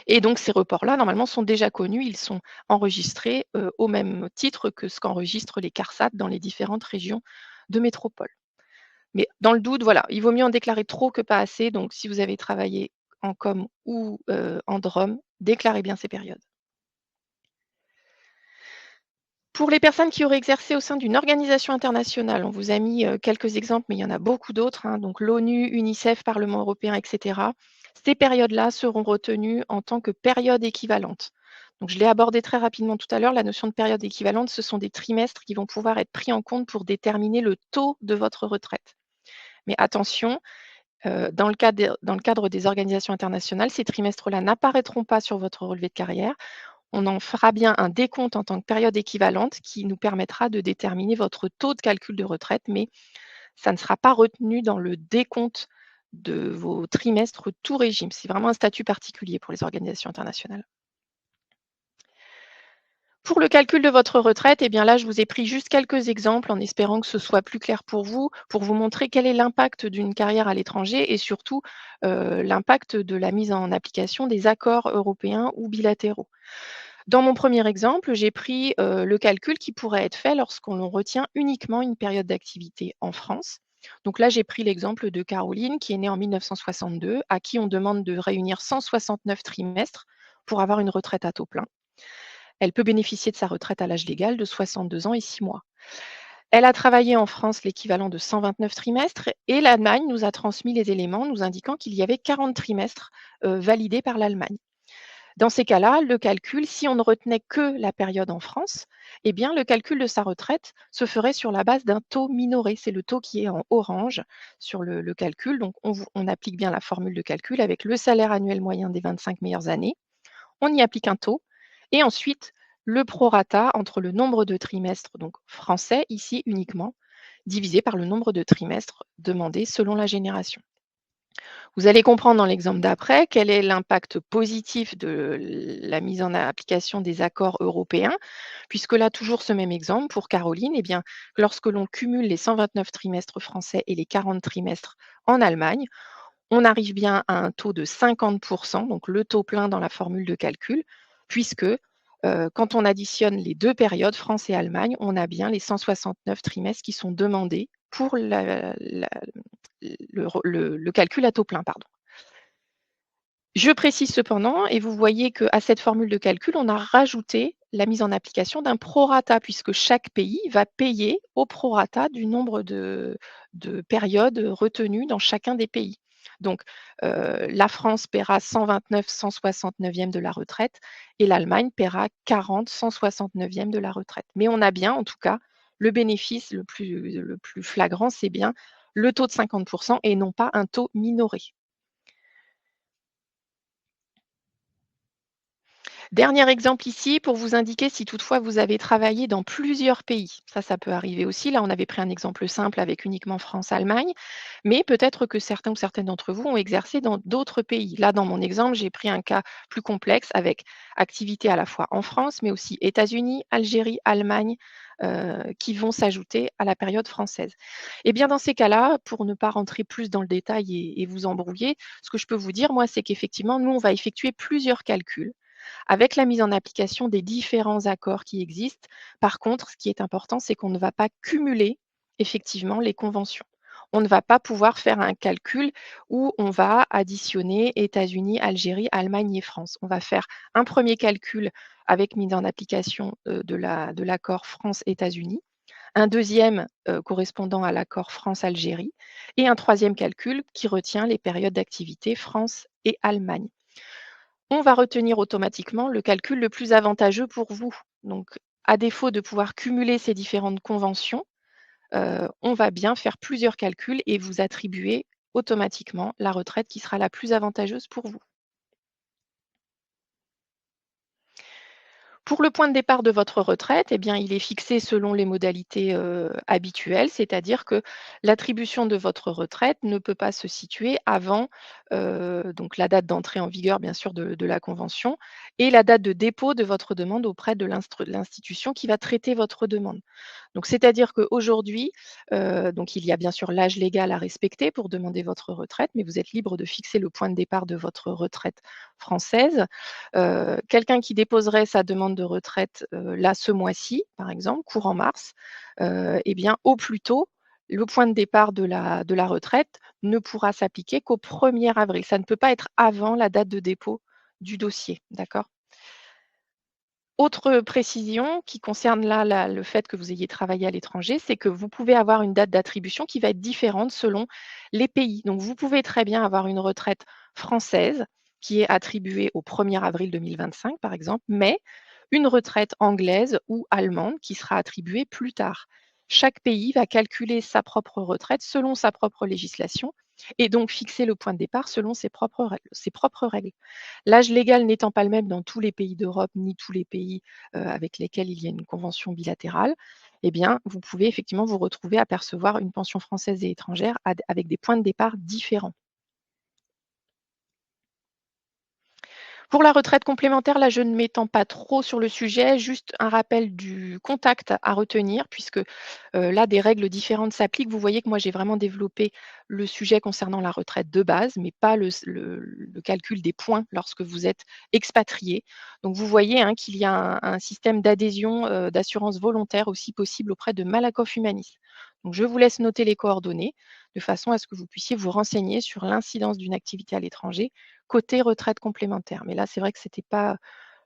Et donc ces reports-là, normalement, sont déjà connus, ils sont enregistrés au même titre que ce qu'enregistrent les CARSAT dans les différentes régions de métropole. Mais dans le doute, voilà, il vaut mieux en déclarer trop que pas assez. Donc si vous avez travaillé en com ou en DROM, déclarez bien ces périodes. Pour les personnes qui auraient exercé au sein d'une organisation internationale, on vous a mis quelques exemples, mais il y en a beaucoup d'autres, hein, donc l'ONU, UNICEF, Parlement européen, etc. Ces périodes-là seront retenues en tant que périodes équivalentes. Donc, je l'ai abordé très rapidement tout à l'heure, la notion de période équivalente, ce sont des trimestres qui vont pouvoir être pris en compte pour déterminer le taux de votre retraite. Mais attention, dans le cadre des organisations internationales, ces trimestres-là n'apparaîtront pas sur votre relevé de carrière. On en fera bien un décompte en tant que période équivalente qui nous permettra de déterminer votre taux de calcul de retraite, mais ça ne sera pas retenu dans le décompte de vos trimestres tout régime. C'est vraiment un statut particulier pour les organisations internationales. Pour le calcul de votre retraite, eh bien là, je vous ai pris juste quelques exemples en espérant que ce soit plus clair pour vous montrer quel est l'impact d'une carrière à l'étranger et surtout l'impact de la mise en application des accords européens ou bilatéraux. Dans mon premier exemple, j'ai pris le calcul qui pourrait être fait lorsqu'on retient uniquement une période d'activité en France. Donc là, j'ai pris l'exemple de Caroline qui est née en 1962, à qui on demande de réunir 169 trimestres pour avoir une retraite à taux plein. Elle peut bénéficier de sa retraite à l'âge légal de 62 ans et 6 mois. Elle a travaillé en France l'équivalent de 129 trimestres et l'Allemagne nous a transmis les éléments nous indiquant qu'il y avait 40 trimestres validés par l'Allemagne. Dans ces cas-là, le calcul, si on ne retenait que la période en France, eh bien, le calcul de sa retraite se ferait sur la base d'un taux minoré. C'est le taux qui est en orange sur le calcul. Donc, on applique bien la formule de calcul avec le salaire annuel moyen des 25 meilleures années. On y applique un taux et ensuite le prorata entre le nombre de trimestres, donc français ici uniquement, divisé par le nombre de trimestres demandés selon la génération. Vous allez comprendre dans l'exemple d'après quel est l'impact positif de la mise en application des accords européens, puisque là, toujours ce même exemple pour Caroline, eh bien, lorsque l'on cumule les 129 trimestres français et les 40 trimestres en Allemagne, on arrive bien à un taux de 50%, donc le taux plein dans la formule de calcul, puisque quand on additionne les deux périodes, France et Allemagne, on a bien les 169 trimestres qui sont demandés pour le calcul à taux plein. Pardon. Je précise cependant, et vous voyez qu'à cette formule de calcul, on a rajouté la mise en application d'un prorata, puisque chaque pays va payer au prorata du nombre de périodes retenues dans chacun des pays. Donc, la France paiera 129 169e de la retraite et l'Allemagne paiera 40 169e de la retraite. Mais on a bien, en tout cas, le bénéfice le plus flagrant, c'est bien le taux de 50% et non pas un taux minoré. Dernier exemple ici pour vous indiquer si toutefois vous avez travaillé dans plusieurs pays. Ça peut arriver aussi. Là, on avait pris un exemple simple avec uniquement France-Allemagne, mais peut-être que certains ou certaines d'entre vous ont exercé dans d'autres pays. Là, dans mon exemple, j'ai pris un cas plus complexe avec activité à la fois en France, mais aussi États-Unis, Algérie, Allemagne, qui vont s'ajouter à la période française. Et bien dans ces cas-là, pour ne pas rentrer plus dans le détail et vous embrouiller, ce que je peux vous dire, moi, c'est qu'effectivement, nous, on va effectuer plusieurs calculs avec la mise en application des différents accords qui existent. Par contre, ce qui est important, c'est qu'on ne va pas cumuler effectivement les conventions. On ne va pas pouvoir faire un calcul où on va additionner États-Unis, Algérie, Allemagne et France. On va faire un premier calcul avec mise en application de l'accord France-États-Unis, un deuxième correspondant à l'accord France-Algérie et un troisième calcul qui retient les périodes d'activité France et Allemagne. On va retenir automatiquement le calcul le plus avantageux pour vous. Donc, à défaut de pouvoir cumuler ces différentes conventions, on va bien faire plusieurs calculs et vous attribuer automatiquement la retraite qui sera la plus avantageuse pour vous. Pour le point de départ de votre retraite, eh bien, il est fixé selon les modalités habituelles, c'est-à-dire que l'attribution de votre retraite ne peut pas se situer avant donc la date d'entrée en vigueur, bien sûr, de la convention et la date de dépôt de votre demande auprès de l'institution qui va traiter votre demande. Donc, c'est-à-dire qu'aujourd'hui, donc il y a bien sûr l'âge légal à respecter pour demander votre retraite, mais vous êtes libre de fixer le point de départ de votre retraite française. Quelqu'un qui déposerait sa demande de retraite, là, ce mois-ci, par exemple, courant mars, eh bien, au plus tôt, le point de départ de la retraite ne pourra s'appliquer qu'au 1er avril. Ça ne peut pas être avant la date de dépôt du dossier, d'accord? Autre précision qui concerne là le fait que vous ayez travaillé à l'étranger, c'est que vous pouvez avoir une date d'attribution qui va être différente selon les pays. Donc vous pouvez très bien avoir une retraite française qui est attribuée au 1er avril 2025 par exemple, mais une retraite anglaise ou allemande qui sera attribuée plus tard. Chaque pays va calculer sa propre retraite selon sa propre législation et donc fixer le point de départ selon ses propres règles. L'âge légal n'étant pas le même dans tous les pays d'Europe, ni tous les pays, avec lesquels il y a une convention bilatérale, eh bien, vous pouvez effectivement vous retrouver à percevoir une pension française et étrangère avec des points de départ différents. Pour la retraite complémentaire, là, je ne m'étends pas trop sur le sujet, juste un rappel du contact à retenir puisque, là, des règles différentes s'appliquent. Vous voyez que moi, j'ai vraiment développé le sujet concernant la retraite de base, mais pas le calcul des points lorsque vous êtes expatrié. Donc vous voyez, hein, qu'il y a un système d'adhésion, d'assurance volontaire aussi possible auprès de Malakoff Humanis. Donc je vous laisse noter les coordonnées de façon à ce que vous puissiez vous renseigner sur l'incidence d'une activité à l'étranger côté retraite complémentaire. Mais là, c'est vrai que ce n'était pas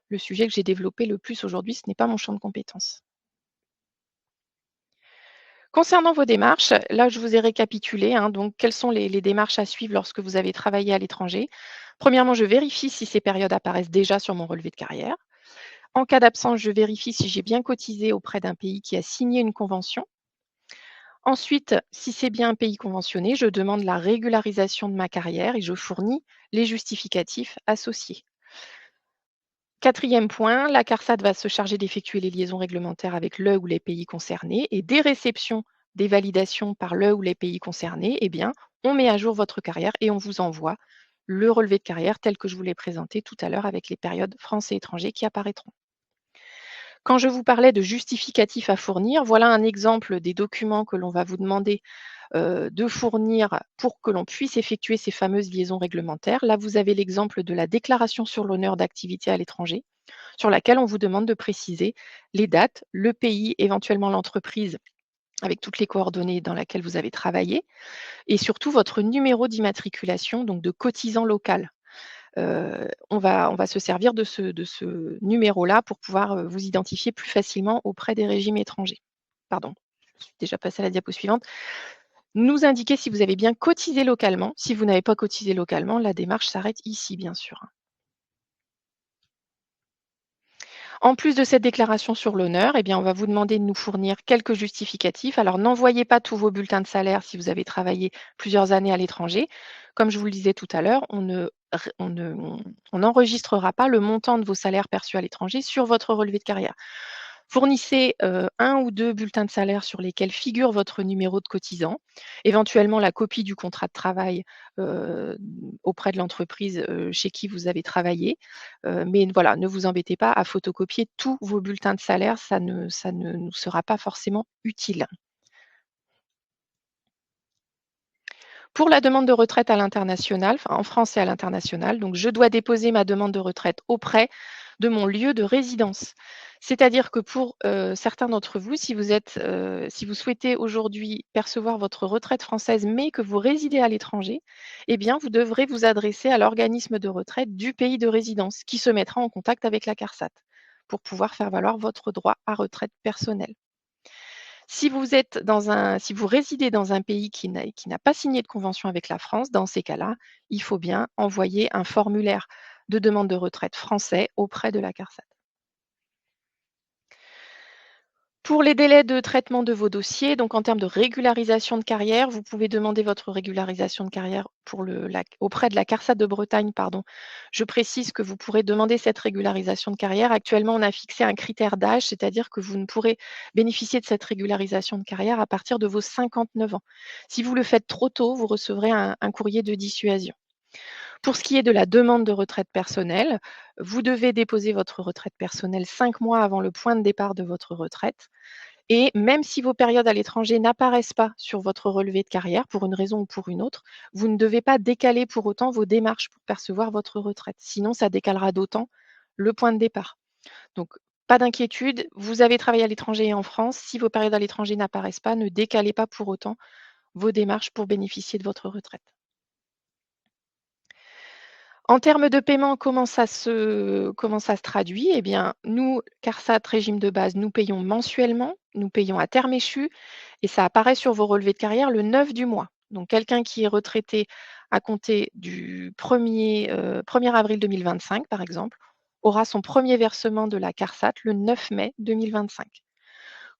le sujet que j'ai développé le plus aujourd'hui, ce n'est pas mon champ de compétences. Concernant vos démarches, là, je vous ai récapitulé, hein, donc quelles sont les démarches à suivre lorsque vous avez travaillé à l'étranger. Premièrement, je vérifie si ces périodes apparaissent déjà sur mon relevé de carrière. En cas d'absence, je vérifie si j'ai bien cotisé auprès d'un pays qui a signé une convention. Ensuite, si c'est bien un pays conventionné, je demande la régularisation de ma carrière et je fournis les justificatifs associés. Quatrième point, la CARSAT va se charger d'effectuer les liaisons réglementaires avec le ou les pays concernés et dès réception des validations par le ou les pays concernés, eh bien, on met à jour votre carrière et on vous envoie le relevé de carrière tel que je vous l'ai présenté tout à l'heure avec les périodes français et étrangers qui apparaîtront. Quand je vous parlais de justificatifs à fournir, voilà un exemple des documents que l'on va vous demander de fournir pour que l'on puisse effectuer ces fameuses liaisons réglementaires. Là, vous avez l'exemple de la déclaration sur l'honneur d'activité à l'étranger, sur laquelle on vous demande de préciser les dates, le pays, éventuellement l'entreprise avec toutes les coordonnées dans laquelle vous avez travaillé, et surtout votre numéro d'immatriculation, donc de cotisant local. On va se servir de ce numéro-là pour pouvoir vous identifier plus facilement auprès des régimes étrangers. Pardon, je suis déjà passée à la diapo suivante. Nous indiquer si vous avez bien cotisé localement. Si vous n'avez pas cotisé localement, la démarche s'arrête ici, bien sûr. En plus de cette déclaration sur l'honneur, eh bien, on va vous demander de nous fournir quelques justificatifs. Alors, n'envoyez pas tous vos bulletins de salaire si vous avez travaillé plusieurs années à l'étranger. Comme je vous le disais tout à l'heure, on n'enregistrera pas le montant de vos salaires perçus à l'étranger sur votre relevé de carrière. Fournissez un ou deux bulletins de salaire sur lesquels figure votre numéro de cotisant, éventuellement la copie du contrat de travail euh, auprès de l'entreprise chez qui vous avez travaillé. Mais voilà, ne vous embêtez pas à photocopier tous vos bulletins de salaire, ça ne nous sera pas forcément utile. Pour la demande de retraite à l'international, enfin en France et à l'international, donc je dois déposer ma demande de retraite auprès de mon lieu de résidence. C'est-à-dire que pour certains d'entre vous, si vous souhaitez aujourd'hui percevoir votre retraite française, mais que vous résidez à l'étranger, eh bien, vous devrez vous adresser à l'organisme de retraite du pays de résidence qui se mettra en contact avec la CARSAT pour pouvoir faire valoir votre droit à retraite personnelle. Si vous résidez dans un pays qui n'a pas signé de convention avec la France, dans ces cas-là, il faut bien envoyer un formulaire de demande de retraite français auprès de la CARSAT. Pour les délais de traitement de vos dossiers, donc en termes de régularisation de carrière, vous pouvez demander votre régularisation de carrière auprès de la CARSAT de Bretagne, pardon. Je précise que vous pourrez demander cette régularisation de carrière. Actuellement, on a fixé un critère d'âge, c'est-à-dire que vous ne pourrez bénéficier de cette régularisation de carrière à partir de vos 59 ans. Si vous le faites trop tôt, vous recevrez un courrier de dissuasion. Pour ce qui est de la demande de retraite personnelle, vous devez déposer votre retraite personnelle 5 mois avant le point de départ de votre retraite. Et même si vos périodes à l'étranger n'apparaissent pas sur votre relevé de carrière pour une raison ou pour une autre, vous ne devez pas décaler pour autant vos démarches pour percevoir votre retraite. Sinon, ça décalera d'autant le point de départ. Donc, pas d'inquiétude, vous avez travaillé à l'étranger et en France. Si vos périodes à l'étranger n'apparaissent pas, ne décalez pas pour autant vos démarches pour bénéficier de votre retraite. En termes de paiement, comment ça se traduit? Eh bien, nous, CARSAT régime de base, nous payons mensuellement, nous payons à terme échu et ça apparaît sur vos relevés de carrière le 9 du mois. Donc quelqu'un qui est retraité à compter du 1er avril 2025, par exemple, aura son premier versement de la CARSAT le 9 mai 2025.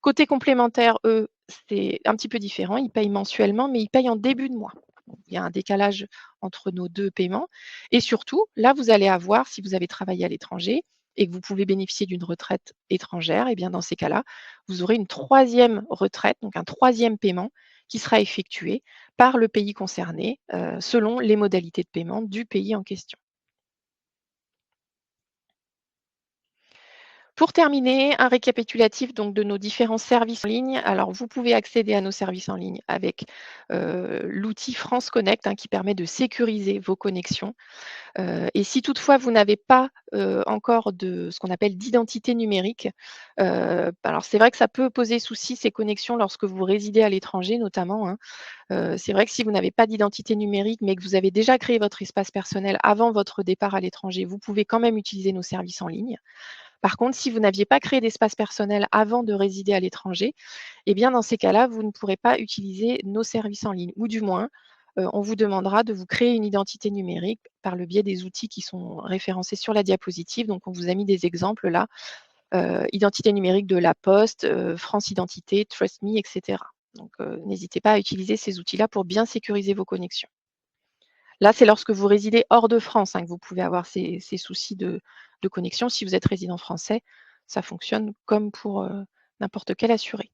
Côté complémentaire, eux, c'est un petit peu différent. Ils payent mensuellement, mais ils payent en début de mois. Donc, il y a un décalage entre nos 2 paiements et surtout, là, vous allez avoir, si vous avez travaillé à l'étranger et que vous pouvez bénéficier d'une retraite étrangère, et bien dans ces cas-là, vous aurez une 3e retraite, donc un 3e paiement qui sera effectué par le pays concerné, selon les modalités de paiement du pays en question. Pour terminer, un récapitulatif donc de nos différents services en ligne. Alors, vous pouvez accéder à nos services en ligne avec l'outil France Connect, hein, qui permet de sécuriser vos connexions. Et si toutefois vous n'avez pas encore de ce qu'on appelle d'identité numérique, alors c'est vrai que ça peut poser souci ces connexions lorsque vous résidez à l'étranger notamment, hein. C'est vrai que si vous n'avez pas d'identité numérique, mais que vous avez déjà créé votre espace personnel avant votre départ à l'étranger, vous pouvez quand même utiliser nos services en ligne. Par contre, si vous n'aviez pas créé d'espace personnel avant de résider à l'étranger, eh bien, dans ces cas-là, vous ne pourrez pas utiliser nos services en ligne ou du moins, on vous demandera de vous créer une identité numérique par le biais des outils qui sont référencés sur la diapositive. Donc, on vous a mis des exemples là, identité numérique de La Poste, France Identité, TrustMe, et cetera. Donc, n'hésitez pas à utiliser ces outils-là pour bien sécuriser vos connexions. Là, c'est lorsque vous résidez hors de France, hein, que vous pouvez avoir ces soucis de connexion. Si vous êtes résident français, ça fonctionne comme pour n'importe quel assuré.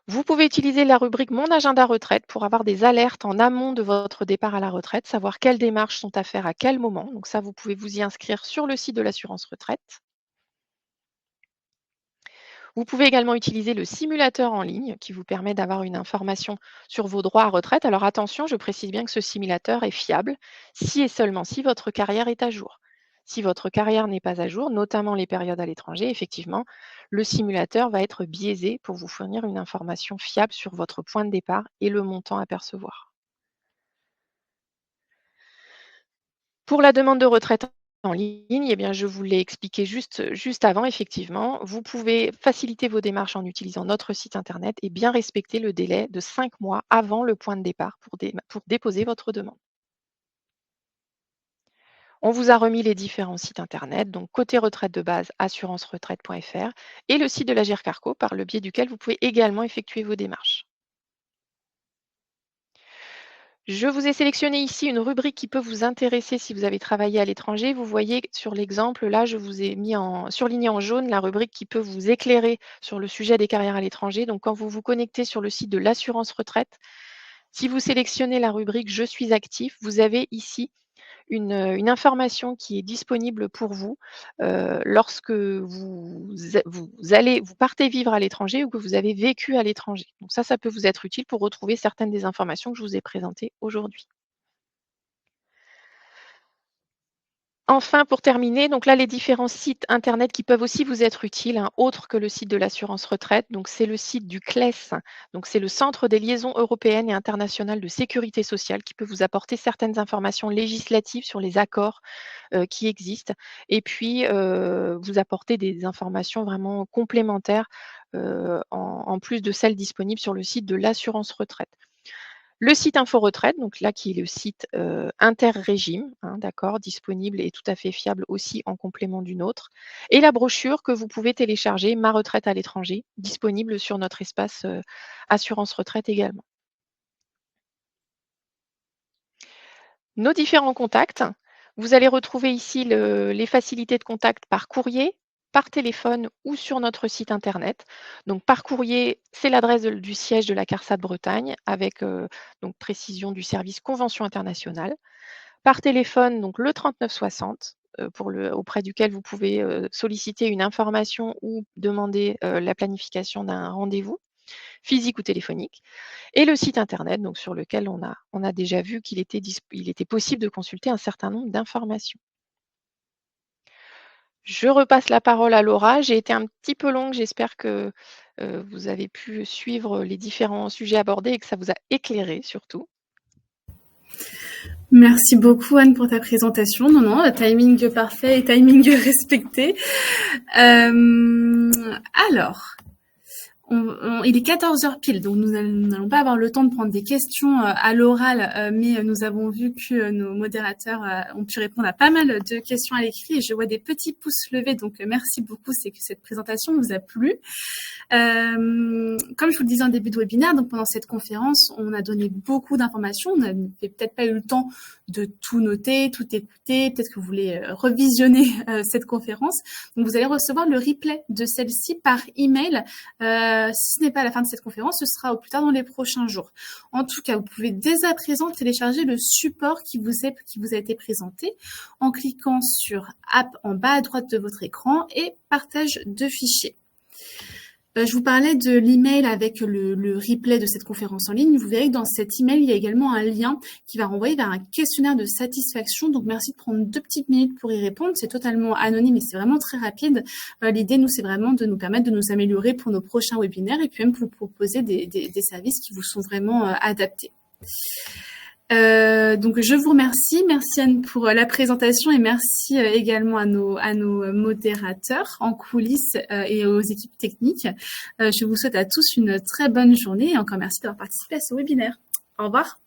Vous pouvez utiliser la rubrique Mon agenda retraite pour avoir des alertes en amont de votre départ à la retraite, savoir quelles démarches sont à faire à quel moment. Donc ça, vous pouvez vous y inscrire sur le site de l'assurance retraite. Vous pouvez également utiliser le simulateur en ligne qui vous permet d'avoir une information sur vos droits à retraite. Alors attention, je précise bien que ce simulateur est fiable si et seulement si votre carrière est à jour. Si votre carrière n'est pas à jour, notamment les périodes à l'étranger, effectivement, le simulateur va être biaisé pour vous fournir une information fiable sur votre point de départ et le montant à percevoir. Pour la demande de retraite en ligne, eh bien, je vous l'ai expliqué juste avant, effectivement. Vous pouvez faciliter vos démarches en utilisant notre site internet et bien respecter le délai de 5 mois avant le point de départ pour déposer votre demande. On vous a remis les différents sites internet, donc côté retraite de base, assurance-retraite.fr et le site de la Carco par le biais duquel vous pouvez également effectuer vos démarches. Je vous ai sélectionné ici une rubrique qui peut vous intéresser si vous avez travaillé à l'étranger. Vous voyez sur l'exemple, là, je vous ai mis surligné en jaune la rubrique qui peut vous éclairer sur le sujet des carrières à l'étranger. Donc, quand vous vous connectez sur le site de l'assurance retraite, si vous sélectionnez la rubrique Je suis actif, vous avez ici une information qui est disponible pour vous lorsque vous partez vivre à l'étranger ou que vous avez vécu à l'étranger. Donc ça peut vous être utile pour retrouver certaines des informations que je vous ai présentées aujourd'hui. Enfin, pour terminer, donc là, les différents sites internet qui peuvent aussi vous être utiles, hein, autres que le site de l'assurance retraite. Donc, c'est le site du CLES, donc c'est le Centre des liaisons européennes et internationales de sécurité sociale, qui peut vous apporter certaines informations législatives sur les accords qui existent, et puis vous apporter des informations vraiment complémentaires en plus de celles disponibles sur le site de l'assurance retraite. Le site Info Retraite, donc là qui est le site interrégime, hein, d'accord, disponible et tout à fait fiable aussi en complément d'une autre. Et la brochure que vous pouvez télécharger, Ma retraite à l'étranger, disponible sur notre espace Assurance Retraite également. Nos différents contacts, vous allez retrouver ici les facilités de contact par courrier, par téléphone ou sur notre site internet. Donc par courrier, c'est l'adresse du siège de la CARSAT Bretagne avec donc précision du service convention internationale. Par téléphone, donc le 3960 auprès duquel vous pouvez solliciter une information ou demander la planification d'un rendez-vous physique ou téléphonique. Et le site internet, donc sur lequel on a déjà vu qu'il était, il était possible de consulter un certain nombre d'informations. Je repasse la parole à Laura. J'ai été un petit peu longue. J'espère que vous avez pu suivre les différents sujets abordés et que ça vous a éclairé surtout. Merci beaucoup Anne pour ta présentation. Non, timing parfait et timing respecté. Alors, il est 14h pile, donc nous n'allons pas avoir le temps de prendre des questions à l'oral, mais nous avons vu que nos modérateurs ont pu répondre à pas mal de questions à l'écrit et je vois des petits pouces levés, donc merci beaucoup, c'est que cette présentation vous a plu. Comme je vous le disais en début de webinaire, donc pendant cette conférence, on a donné beaucoup d'informations. On n'avait peut-être pas eu le temps de tout noter, tout écouter. Peut-être que vous voulez revisionner cette conférence. Donc, vous allez recevoir le replay de celle-ci par email. Si ce n'est pas à la fin de cette conférence, ce sera au plus tard dans les prochains jours. En tout cas, vous pouvez dès à présent télécharger le support qui vous a été présenté en cliquant sur App en bas à droite de votre écran et Partage de fichiers. Je vous parlais de l'email avec le replay de cette conférence en ligne. Vous verrez que dans cet email, il y a également un lien qui va renvoyer vers un questionnaire de satisfaction. Donc, merci de prendre 2 petites minutes pour y répondre. C'est totalement anonyme et c'est vraiment très rapide. L'idée, nous, c'est vraiment de nous permettre de nous améliorer pour nos prochains webinaires et puis même pour vous proposer des services qui vous sont vraiment adaptés. Donc je vous remercie. Merci Anne pour la présentation et merci également à nos modérateurs en coulisses et aux équipes techniques. Je vous souhaite à tous une très bonne journée et encore merci d'avoir participé à ce webinaire. Au revoir.